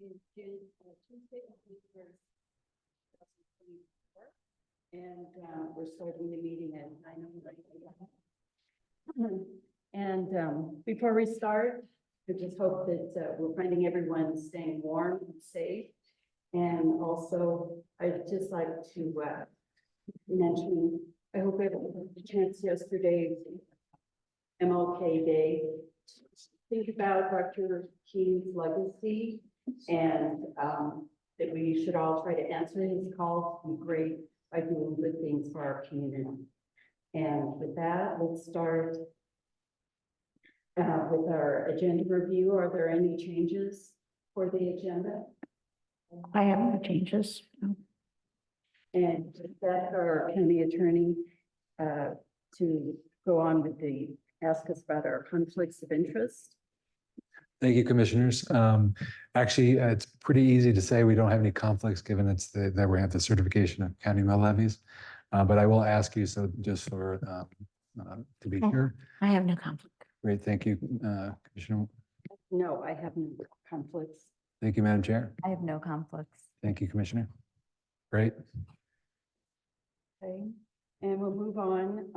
is Tuesday, the 21st, 2024, and we're starting the meeting at 9:00. And before we start, I just hope that we're finding everyone staying warm and safe. And also, I'd just like to mention, I hope everyone had a chance yesterday, MLK Day, think about Dr. King's legacy, and that we should all try to answer his call to be great by doing good things for our community. And with that, let's start with our agenda review. Are there any changes for the agenda? I have no changes. No. And that's our county attorney to go on with ask us about our conflicts of interest. Thank you, commissioners. Actually, it's pretty easy to say we don't have any conflicts given that we have the certification of county mill levies. But I will ask you, so just for to be sure. I have no conflict. Great, thank you, Commissioner. No, I have no conflicts. Thank you, Madam Chair. I have no conflicts. Thank you, Commissioner. Great. Okay, and we'll move on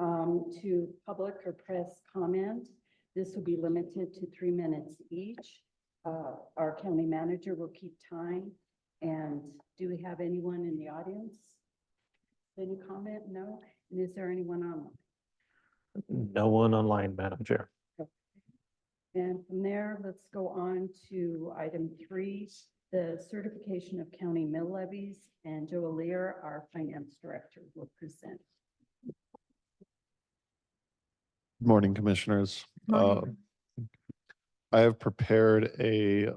to public or press comment. This will be limited to 3 minutes each. Our county manager will keep time. And do we have anyone in the audience? Any comment? No? And is there anyone online? No one online, Madam Chair. And from there, let's go on to item 3, the certification of county mill levies, and Joe Lear, our finance director, will present. Good morning, commissioners. Morning. I have prepared a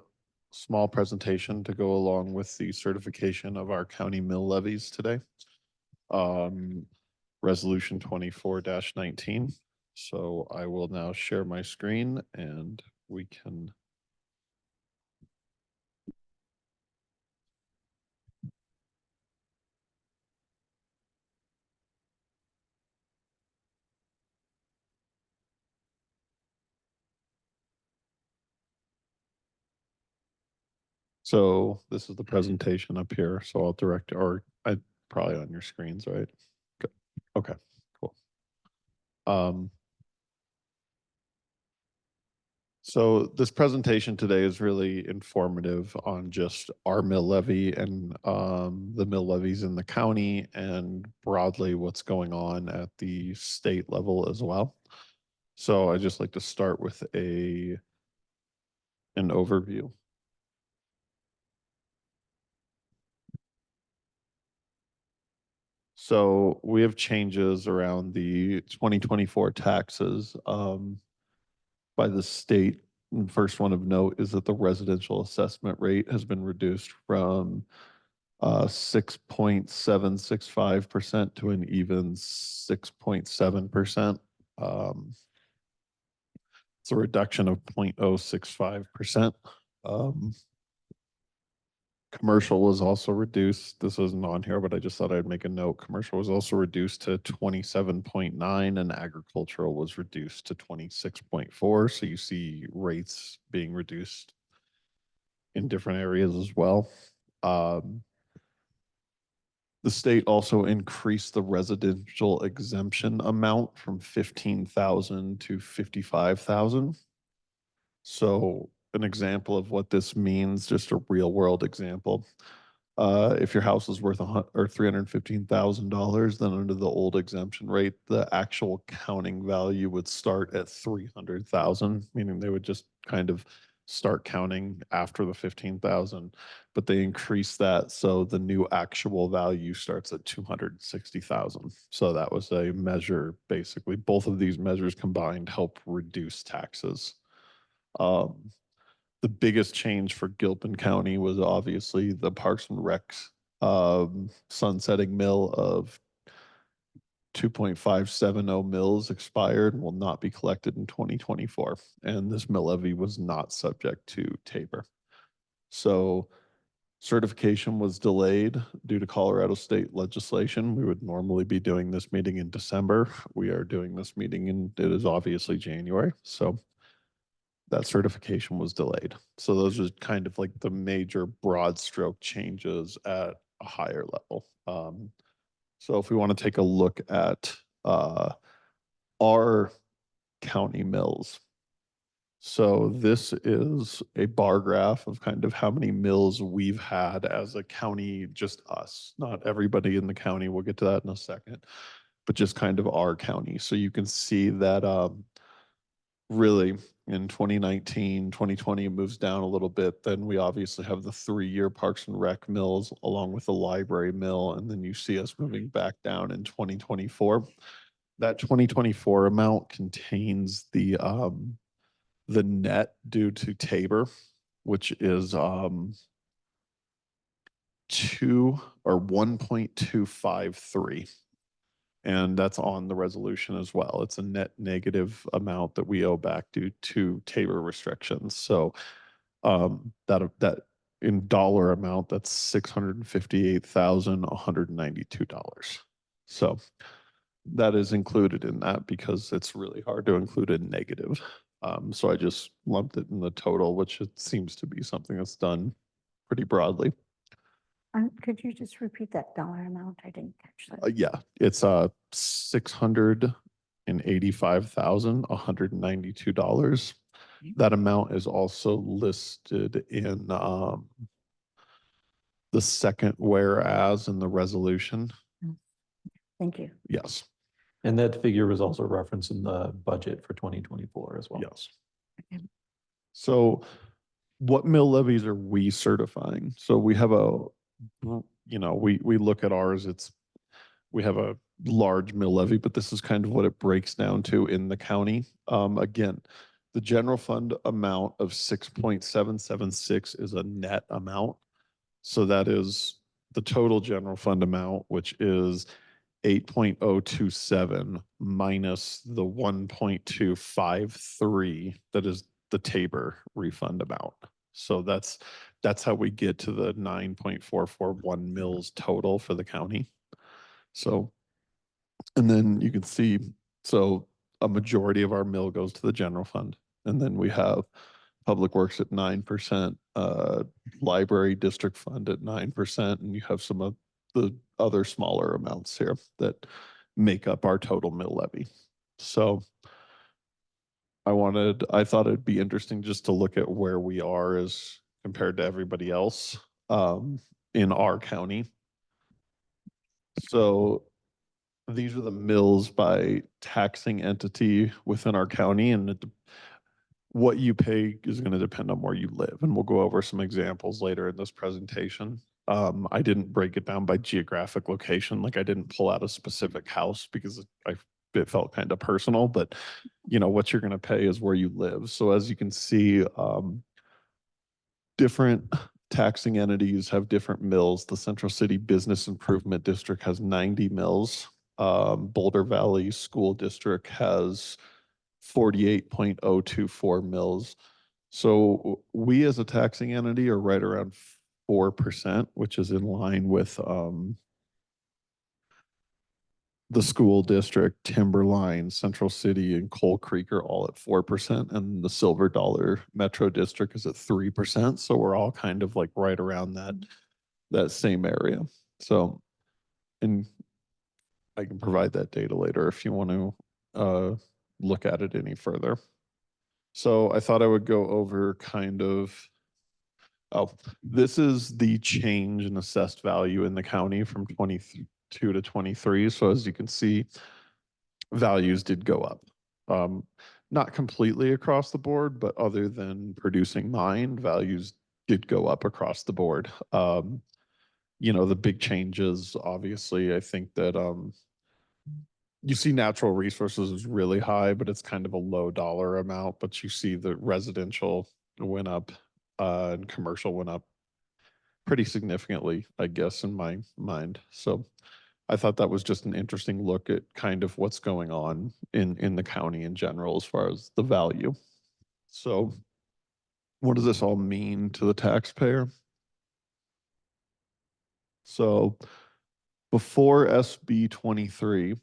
small presentation to go along with the certification of our county mill levies today. Resolution 24-19. So I will now share my screen and we can So this is the presentation up here. So I'll direct, or I probably on your screens, right? Good. Okay, cool. So this presentation today is really informative on just our mill levy and the mill levies in the county and broadly what's going on at the state level as well. So I just like to start with an overview. So we have changes around the 2024 taxes by the state. And first one of note is that the residential assessment rate has been reduced from 6.765% to an even 6.7%. It's a reduction of 0.065%. Commercial was also reduced. This isn't on here, but I just thought I'd make a note. Commercial was also reduced to 27.9 and agricultural was reduced to 26.4. So you see rates being reduced in different areas as well. The state also increased the residential exemption amount from 15,000 to 55,000. So an example of what this means, just a real world example. If your house is worth $315,000, then under the old exemption rate, the actual counting value would start at 300,000, meaning they would just kind of start counting after the 15,000, but they increased that. So the new actual value starts at 260,000. So that was a measure, basically both of these measures combined help reduce taxes. The biggest change for Gilpin County was obviously the Parks and Recs sunsetting mill of 2.570 mills expired and will not be collected in 2024. And this mill levy was not subject to taper. So certification was delayed due to Colorado state legislation. We would normally be doing this meeting in December. We are doing this meeting and it is obviously January. So that certification was delayed. So those are kind of like the major broad stroke changes at a higher level. So if we want to take a look at our county mills. So this is a bar graph of kind of how many mills we've had as a county, just us, not everybody in the county. We'll get to that in a second, but just kind of our county. So you can see that really in 2019, 2020, it moves down a little bit. Then we obviously have the 3-year Parks and Rec mills along with the library mill. And then you see us moving back down in 2024. That 2024 amount contains the net due to Tabor, which is 1.253. And that's on the resolution as well. It's a net negative amount that we owe back due to Tabor restrictions. So that in dollar amount, that's $658,192. So that is included in that because it's really hard to include a negative. So I just lumped it in the total, which it seems to be something that's done pretty broadly. Could you just repeat that dollar amount? I didn't catch that. Yeah, it's $685,192. That amount is also listed in the second whereas in the resolution. Thank you. Yes. And that figure was also referenced in the budget for 2024 as well. Yes. Okay. So what mill levies are we certifying? So we have we look at ours, we have a large mill levy, but this is kind of what it breaks down to in the county. Again, the general fund amount of 6.776 is a net amount. So that is the total general fund amount, which is 8.027 minus the 1.253 that is the Tabor refund amount. So that's how we get to the 9.441 mills total for the county. So, and then you can see, so a majority of our mill goes to the general fund. And then we have public works at 9%, library district fund at 9%, and you have some of the other smaller amounts here that make up our total mill levy. So I thought it'd be interesting just to look at where we are as compared to everybody else in our county. So these are the mills by taxing entity within our county, and what you pay is going to depend on where you live. And we'll go over some examples later in this presentation. I didn't break it down by geographic location. Like I didn't pull out a specific house because it felt kind of personal, but what you're going to pay is where you live. So as you can see, different taxing entities have different mills. The Central City Business Improvement District has 90 mills. Boulder Valley School District has 48.024 mills. So we as a taxing entity are right around 4%, which is in line with the school district, Timberline, Central City, and Coal Creek are all at 4%, and the Silver Dollar Metro District is at 3%. So we're all kind of like right around that same area. So, and I can provide that data later if you want to look at it any further. So I thought I would go over kind of, this is the change in assessed value in the county from 22 to 23. So as you can see, values did go up. Not completely across the board, but other than producing mine, values did go up across the board. The big changes, obviously, I think that you see natural resources is really high, but it's kind of a low dollar amount. But you see the residential went up and commercial went up pretty significantly, I guess, in my mind. So I thought that was just an interesting look at kind of what's going on in the county in general as far as the value. So what does this all mean to the taxpayer? So before SB 23,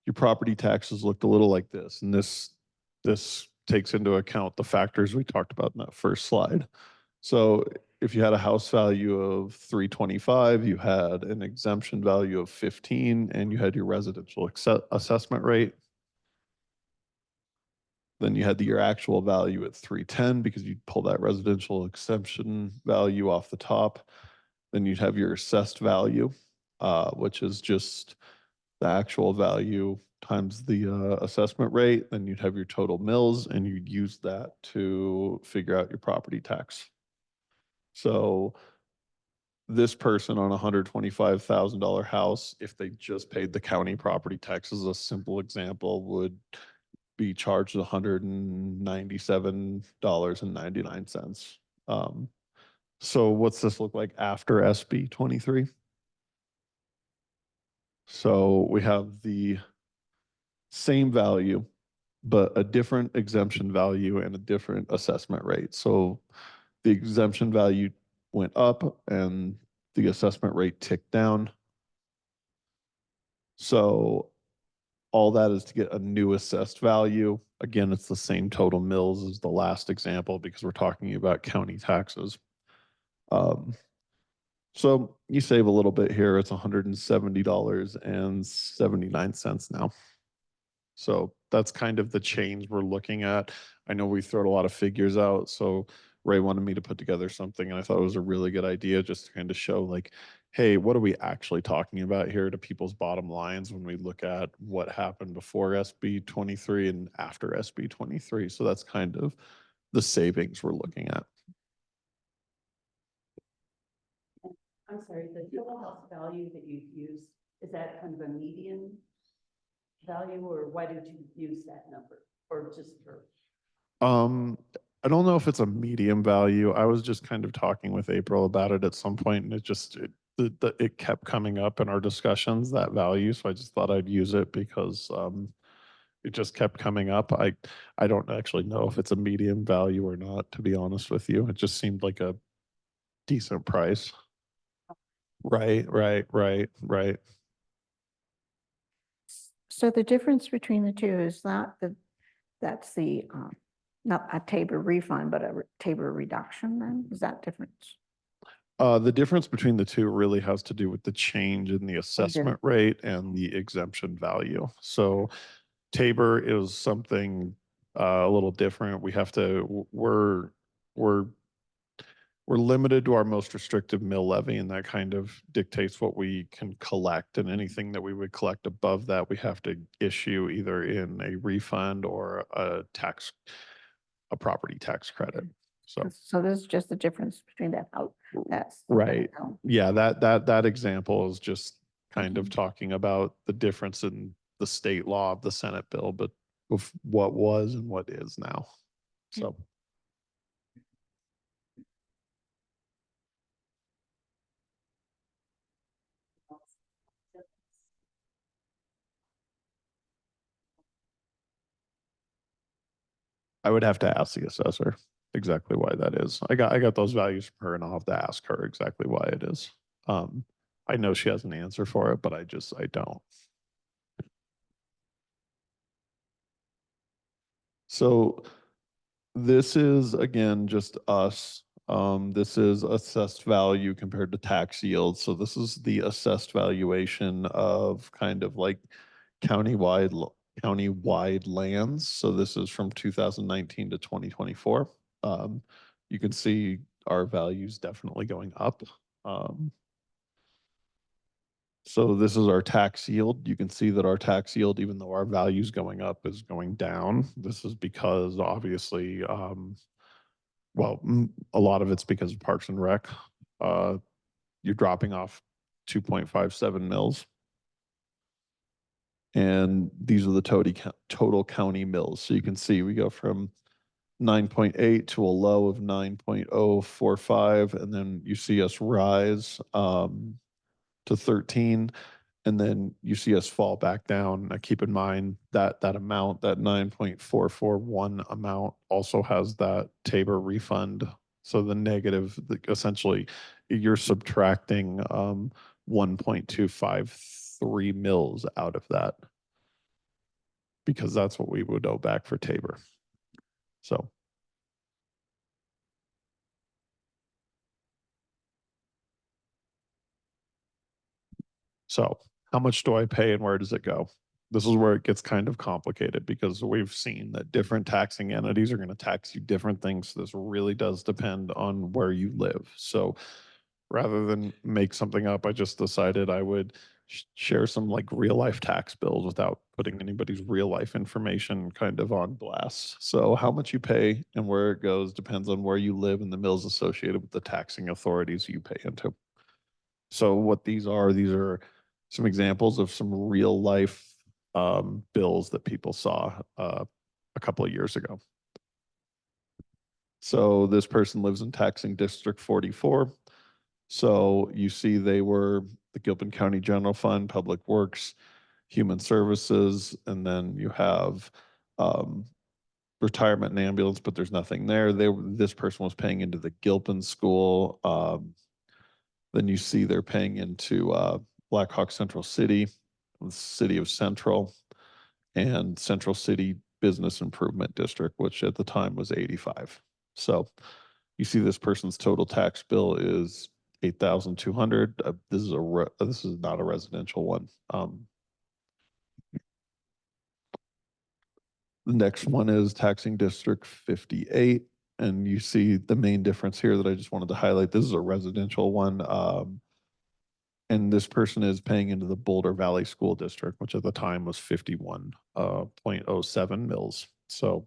your property taxes looked a little like this. And this takes into account the factors we talked about in that first slide. So if you had a house value of 325, you had an exemption value of 15, and you had your residential assessment rate. Then you had your actual value at 310 because you'd pull that residential exemption value off the top. Then you'd have your assessed value, which is just the actual value times the assessment rate. Then you'd have your total mills, and you'd use that to figure out your property tax. So this person on a $125,000 house, if they just paid the county property taxes, a simple example, would be charged $197.99. So what's this look like after SB 23? So we have the same value, but a different exemption value and a different assessment rate. So the exemption value went up and the assessment rate ticked down. So all that is to get a new assessed value. Again, it's the same total mills as the last example because we're talking about county taxes. So you save a little bit here. It's $170.79 now. So that's kind of the change we're looking at. I know we throw a lot of figures out, so Ray wanted me to put together something, and I thought it was a really good idea just to kind of show like, hey, what are we actually talking about here to people's bottom lines when we look at what happened before SB 23 and after SB 23. So that's kind of the savings we're looking at. I'm sorry, the total house value that you've used, is that kind of a median value, or why did you use that number, or just for? I don't know if it's a medium value. I was just kind of talking with April about it at some point, and it kept coming up in our discussions, that value. So I just thought I'd use it because it just kept coming up. I don't actually know if it's a medium value or not, to be honest with you. It just seemed like a decent price. Right. So the difference between the two is not that's the, not a Tabor refund, but a Tabor reduction then? Is that difference? The difference between the two really has to do with the change in the assessment rate and the exemption value. So Tabor is something a little different. We have to, we're limited to our most restrictive mill levy, and that kind of dictates what we can collect, and anything that we would collect above that, we have to issue either in a refund or a property tax credit. So this is just the difference between that out. That's right. Yeah, that example is just kind of talking about the difference in the state law of the Senate bill, but of what was and what is now. So. I would have to ask the assessor exactly why that is. I got those values from her, and I'll have to ask her exactly why it is. I know she has an answer for it, but I don't. So this is again just us. This is assessed value compared to tax yield. So this is the assessed valuation of kind of like countywide lands. So this is from 2019 to 2024. You can see our values definitely going up. So this is our tax yield. You can see that our tax yield, even though our value's going up, is going down. This is because obviously, well, a lot of it's because of Parks and Rec. You're dropping off 2.57 mils. And these are the total county mills. So you can see we go from 9.8 to a low of 9.045, and then you see us rise to 13, and then you see us fall back down. Now keep in mind that that amount, that 9.441 amount, also has that Tabor refund. So the negative, essentially, you're subtracting 1.253 mils out of that, because that's what we would owe back for Tabor. So. So how much do I pay and where does it go? This is where it gets kind of complicated because we've seen that different taxing entities are going to tax you different things. This really does depend on where you live. So rather than make something up, I just decided I would share some like real life tax bills without putting anybody's real life information kind of on blast. So how much you pay and where it goes depends on where you live and the mills associated with the taxing authorities you pay into. So what these are some examples of some real life bills that people saw a couple of years ago. So this person lives in taxing district 44. So you see they were the Gilpin County General Fund, Public Works, Human Services, and then you have retirement and ambulance, but there's nothing there. This person was paying into the Gilpin School. Then you see they're paying into Black Hawk Central City, the City of Central, and Central City Business Improvement District, which at the time was 85. So you see this person's total tax bill is 8,200. This is not a residential one. The next one is taxing district 58. And you see the main difference here that I just wanted to highlight. This is a residential one. And this person is paying into the Boulder Valley School District, which at the time was 51.07 mils. So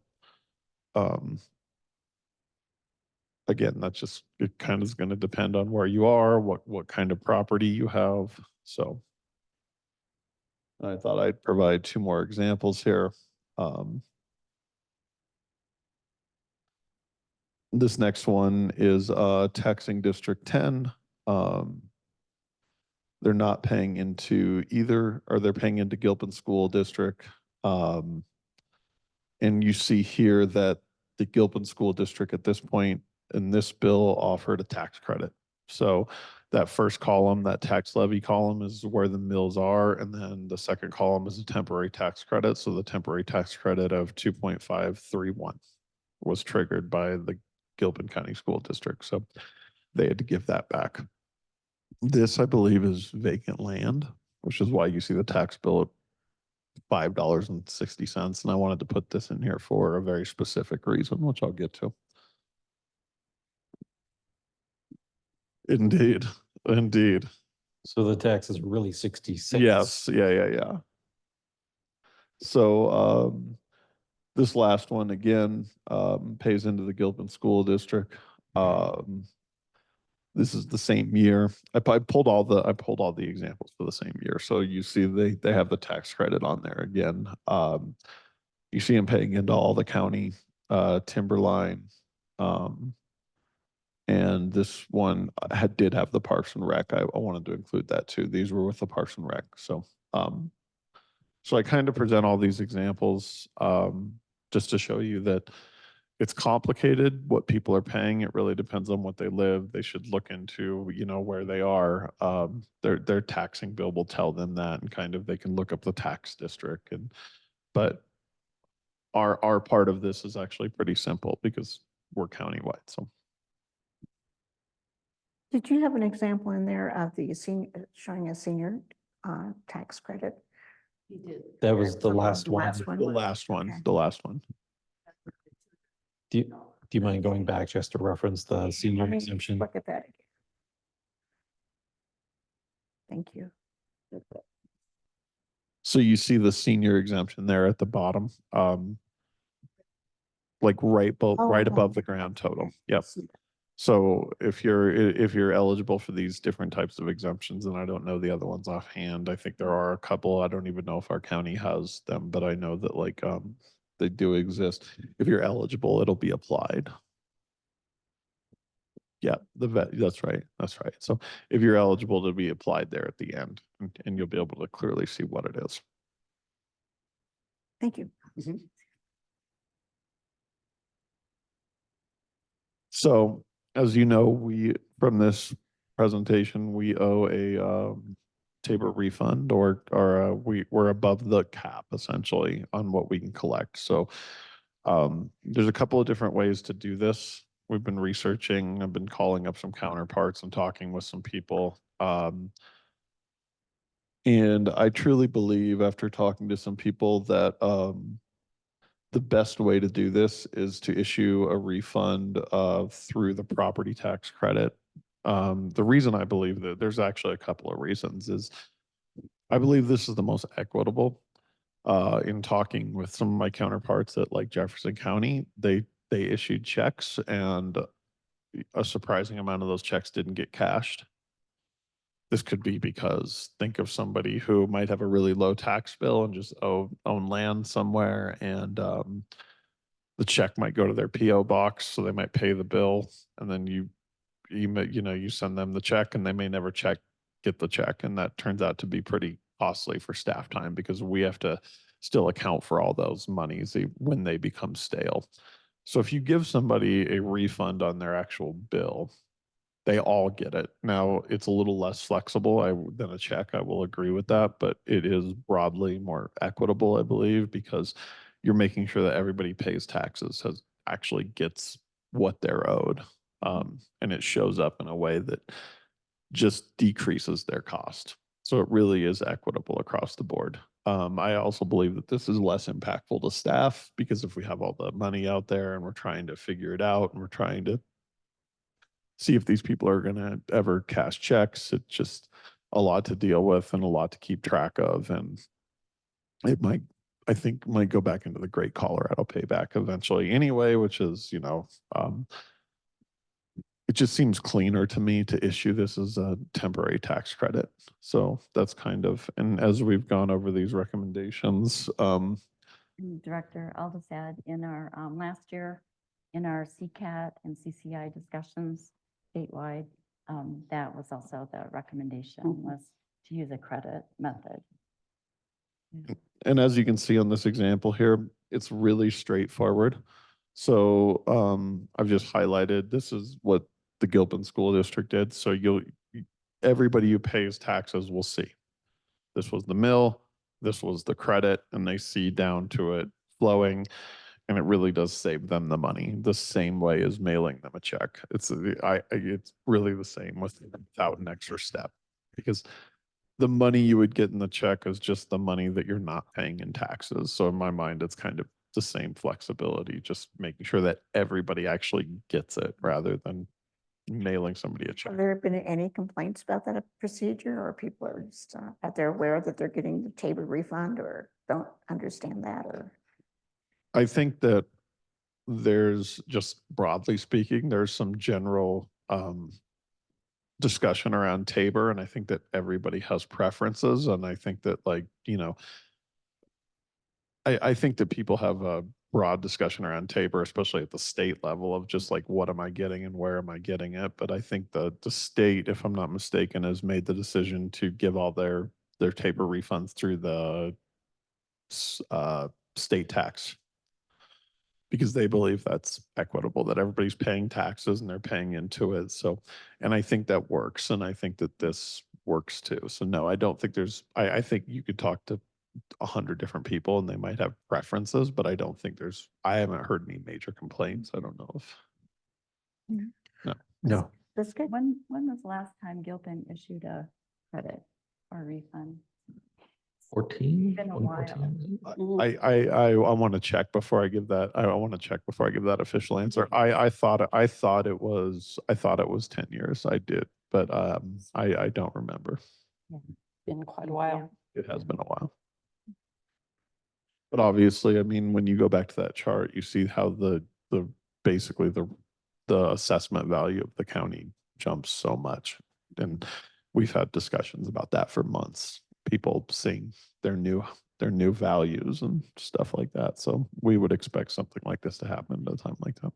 again, that's just, it kind of is going to depend on where you are, what kind of property you have. So I thought I'd provide two more examples here. This next one is taxing district 10. They're not paying into either, or they're paying into Gilpin School District. And you see here that the Gilpin School District at this point in this bill offered a tax credit. So that first column, that tax levy column, is where the mills are. And then the second column is a temporary tax credit. So the temporary tax credit of 2.531 was triggered by the Gilpin County School District. So they had to give that back. This, I believe, is vacant land, which is why you see the tax bill at $5.60. And I wanted to put this in here for a very specific reason, which I'll get to. Indeed. Indeed. So the tax is really 66. Yes. Yeah. So this last one again pays into the Gilpin School District. This is the same year. I pulled all the examples for the same year. So you see they have the tax credit on there again. You see them paying into all the county timberline. And this one did have the Parks and Rec. I wanted to include that too. These were with the Parks and Rec. So so I kind of present all these examples just to show you that it's complicated what people are paying. It really depends on what they live. They should look into, where they are. Their taxing bill will tell them that, and kind of they can look up the tax district. But our part of this is actually pretty simple because we're countywide. So Did you have an example in there of the senior, showing a senior tax credit? He did. That was the Oh, last the one. last one. the last one, Okay. the last one. Do you mind going back just to reference the senior Let me exemption? Look at that again. Thank you. So you see the senior exemption there at the bottom, like right above the grand total. Yep. So if you're eligible for these different types of exemptions, and I don't know the other ones offhand, I think there are a couple. I don't even know if our county has them, but I know that they do exist. If you're eligible, it'll be applied. Yeah, that's right. That's right. So if you're eligible to be applied there at the end, and you'll be able to clearly see what it is. Thank you. So as you know, from this presentation, we owe a Tabor refund, or we're above the cap essentially on what we can collect. So There's a couple of different ways to do this. We've been researching, I've been calling up some counterparts and talking with some people. And I truly believe after talking to some people that the best way to do this is to issue a refund through the property tax credit. The reason I believe that, there's actually a couple of reasons, is I believe this is the most equitable. In talking with some of my counterparts at like Jefferson County, they issued checks and a surprising amount of those checks didn't get cashed. This could be because think of somebody who might have a really low tax bill and just own land somewhere, and the check might go to their PO box, so they might pay the bill, and then you send them the check, and they may never get the check, and that turns out to be pretty costly for staff time because we have to still account for all those monies when they become stale. So if you give somebody a refund on their actual bill, they all get it. Now, it's a little less flexible than a check. I will agree with that, but it is broadly more equitable, I believe, because you're making sure that everybody pays taxes, actually gets what they're owed. And it shows up in a way that just decreases their cost. So it really is equitable across the board. I also believe that this is less impactful to staff because if we have all the money out there and we're trying to figure it out and we're trying to see if these people are going to ever cash checks, it's just a lot to deal with and a lot to keep track of. And it might, I think, might go back into the Great Colorado payback eventually anyway, which is, it just seems cleaner to me to issue this as a temporary tax credit. So that's kind of, and as we've gone over these recommendations, Director, I'll just add in our last year, in our CCAT and CCI discussions statewide, that was also the recommendation was to use a credit method. and as you can see on this example here, it's really straightforward. So I've just highlighted, this is what the Gilpin School District did. So everybody who pays taxes will see. This was the mill, this was the credit, and they see down to it flowing. And it really does save them the money the same way as mailing them a check. It's really the same without an extra step, because the money you would get in the check is just the money that you're not paying in taxes. So in my mind, it's kind of the same flexibility, just making sure that everybody actually gets it rather than mailing somebody a check. Have there been any complaints about that procedure, or people are just, that they're aware that they're getting the table refund or don't understand that, or? I think that there's, just broadly speaking, there's some general discussion around Tabor, and I think that everybody has preferences, and I think that I think that people have a broad discussion around Tabor, especially at the state level, of just like, what am I getting and where am I getting it? But I think the state, if I'm not mistaken, has made the decision to give all their Tabor refunds through the state tax, because they believe that's equitable, that everybody's paying taxes and they're paying into it. So, and I think that works. And I think that this works too. So no, I don't think I think you could talk to 100 different people and they might have preferences, but I don't think I haven't heard any major complaints. I don't know if. No. That's good. When was the last time Gilpin issued a credit or refund? 14? Been a while. 2014? I want to check before I give that. I want to check before I give that official answer. I thought it was 10 years. I did, but I don't remember. Been quite a while. It has been a while. But obviously, I mean, when you go back to that chart, you see how basically the assessment value of the county jumps so much. And we've had discussions about that for months. People seeing their new values and stuff like that. So we would expect something like this to happen at a time like that.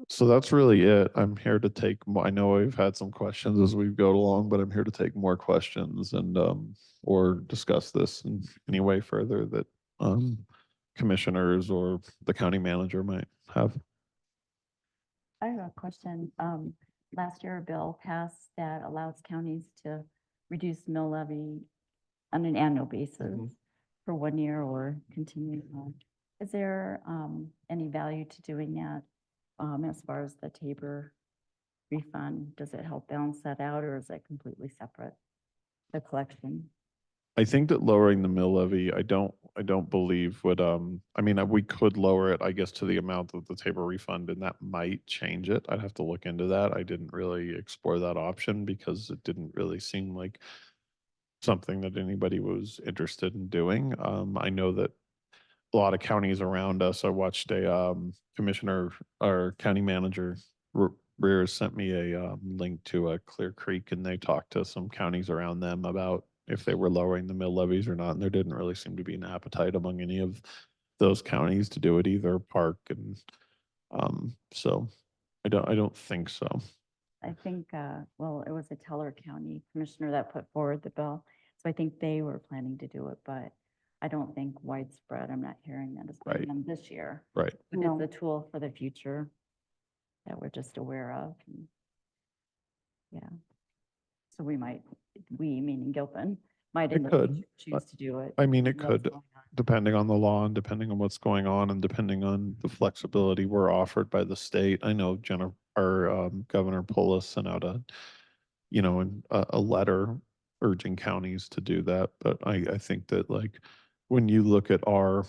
So that's really it. I'm here to take I know we've had some questions as we go along, but I'm here to take more questions and or discuss this in any way further that commissioners or the county manager might have. I have a question. Last year, a bill passed that allows counties to reduce mill levy on an annual basis. for 1 year or continue on. Is there any value to doing that as far as the Tabor refund? Does it help balance that out, or is it completely separate, the collection? I think that lowering the mill levy, I don't believe would, I mean, we could lower it, I guess, to the amount of the Tabor refund, and that might change it. I'd have to look into that. I didn't really explore that option because it didn't really seem like something that anybody was interested in doing. I know that a lot of counties around us, I watched a, commissioner or county manager, Rear sent me a, link to a Clear Creek, and they talked to some counties around them about if they were lowering the mill levies or not, and there didn't really seem to be an appetite among any of those counties to do it either, Park, and so I don't think so. I think, well, it was a Teller County commissioner that put forward the bill. So I think they were planning to do it, but I don't think widespread. I'm not hearing that as being Right. done this year. Right. But No. it's a tool for the future that we're just aware of. And yeah. So we might, we meaning Gilpin, might in It the could, future choose to do it. I mean, it what's could, going on. depending on the law and depending on what's going on and depending on the flexibility we're offered by the state. I know Jennifer, Governor Polis sent out a, a letter urging counties to do that. But I think that, like, when you look at our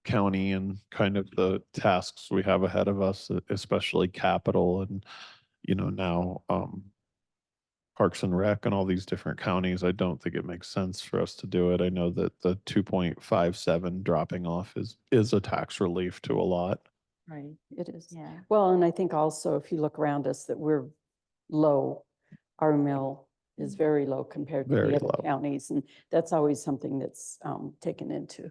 county and kind of the tasks we have ahead of us, especially capital and, now, Parks and Rec and all these different counties, I don't think it makes sense for us to do it. I know that the 2.57 dropping off is a tax relief to a lot. Right. It is. Yeah. Well, and I think also if you look around us that we're low, our mill is very low compared to Very the other low. counties. And that's always something that's taken into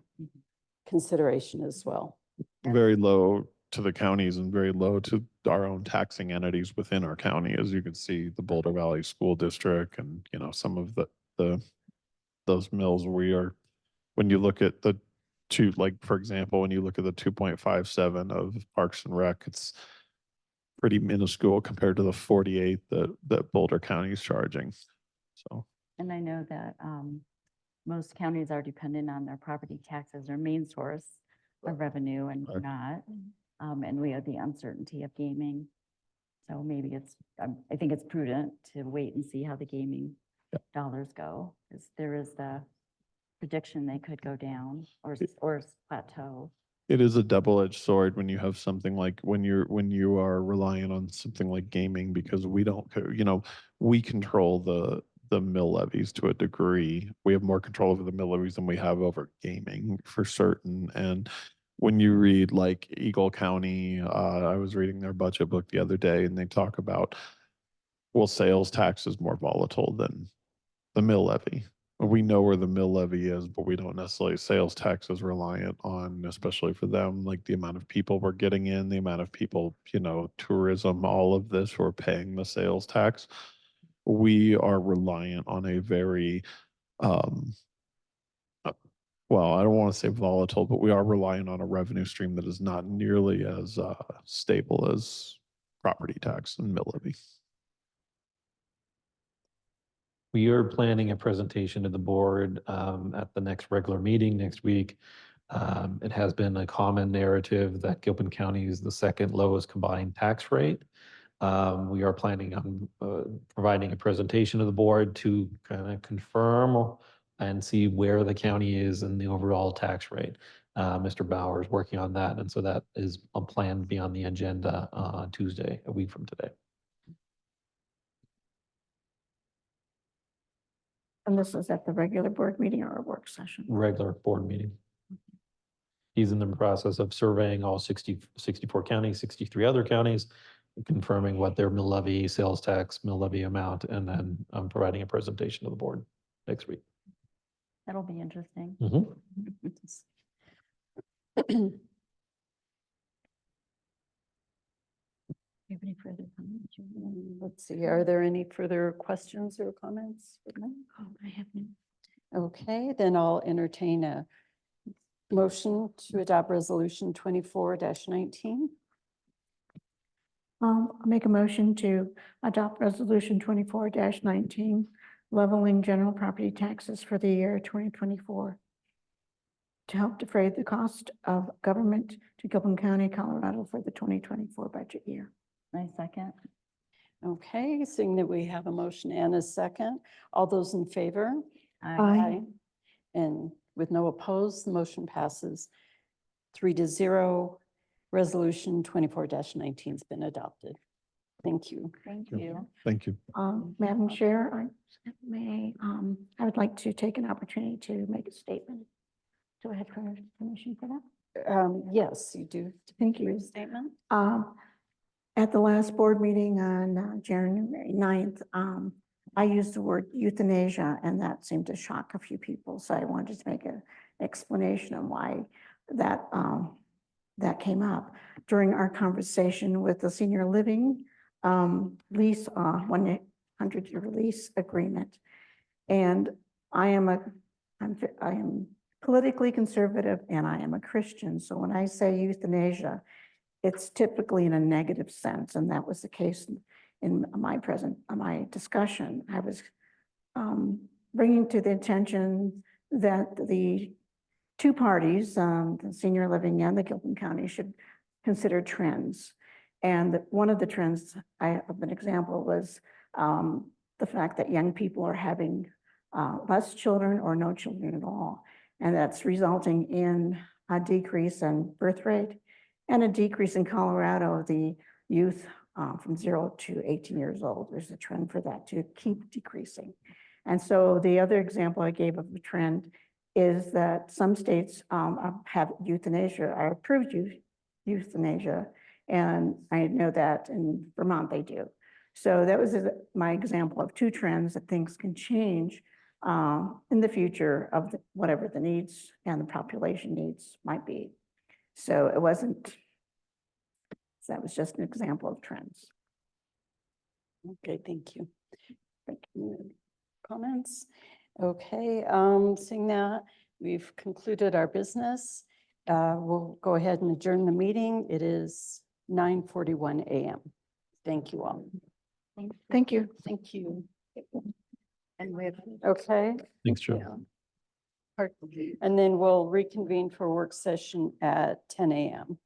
consideration as well. Very low to the counties and very low to our own taxing entities within our county. As you can see, the Boulder Valley School District and, some of those mills when you look at the two, like, for example, when you look at the 2.57 of Parks and Rec, it's pretty minuscule compared to the 48 that Boulder County is charging. So, And I know that most counties are dependent on their property taxes, their main source of revenue, and we're not. And we have the uncertainty of gaming. So maybe I think it's prudent to wait and see how the gaming dollars go, because there is the prediction they could go down or plateau. it is a double-edged sword when you have something like when you are relying on something like gaming, because we don't, we control the mill levies to a degree. We have more control over the mill levies than we have over gaming for certain. And when you read like Eagle County, I was reading their budget book the other day, and they talk about, well, sales tax is more volatile than the mill levy. We know where the mill levy is, but we don't necessarily, sales tax is reliant on, especially for them, like the amount of people we're getting in, the amount of people, tourism, all of this, who are paying the sales tax. We are reliant on a very, well, I don't want to say volatile, but we are relying on a revenue stream that is not nearly as stable as property tax and mill levy. We are planning a presentation to the board at the next regular meeting next week. It has been a common narrative that Gilpin County is the second lowest combined tax rate. We are planning on providing a presentation to the board to kind of confirm and see where the county is in the overall tax rate. Mr. Bauer is working on that, and so that is a plan to be on the agenda on Tuesday, a week from today. And this is at the regular board meeting or a work session? Regular board meeting. He's in the process of surveying all 64 counties, 63 other counties, confirming what their mill levy, sales tax, mill levy amount, and then providing a presentation to the board next week. That'll be interesting. You have any further comments? Let's see, are there any further questions or comments? Oh, I have no. Okay, then I'll entertain a motion to adopt resolution 24-19. I'll make a motion to adopt resolution 24-19, leveling general property taxes for the year 2024. to help defray the cost of government to Gilpin County, Colorado for the 2024 budget year. My second. Okay, seeing that we have a motion and a second, all those in favor? Aye. And with no opposed, the motion passes 3-0. Resolution 24-19 has been adopted. Thank you. Thank Yep. you. Thank you. Madam Chair, I would like to take an opportunity to make a statement. Do I have permission for that? Yes, you do. Thank you. Brief statement. At the last board meeting on January 9th, I used the word euthanasia, and that seemed to shock a few people. So I wanted to make an explanation on why that, that came up during our conversation with the senior living lease, 100-year lease agreement. And I am politically conservative and I am a Christian. So when I say euthanasia, it's typically in a negative sense. And that was the case in my discussion. I was bringing to the attention that the two parties, the senior living and the Gilpin County, should consider trends. And one of the trends, of an example, was the fact that young people are having less children or no children at all. And that's resulting in a decrease in birth rate and a decrease in Colorado of the youth from 0 to 18 years old. There's a trend for that to keep decreasing. And so the other example I gave of the trend is that some states have euthanasia, or approved euthanasia, and I know that in Vermont they do. So that was my example of two trends that things can change in the future of whatever the needs and the population needs might be. So it wasn't, that was just an example of trends. Okay, thank you. Comments? Okay, seeing that we've concluded our business, we'll go ahead and adjourn the meeting. It is 9:41 a.m. Thank you all. Thank you. Thank you. And we have. Okay. Thanks, Joe. Yeah. And then we'll reconvene for work session at 10 a.m.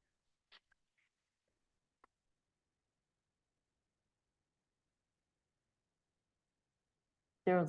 00.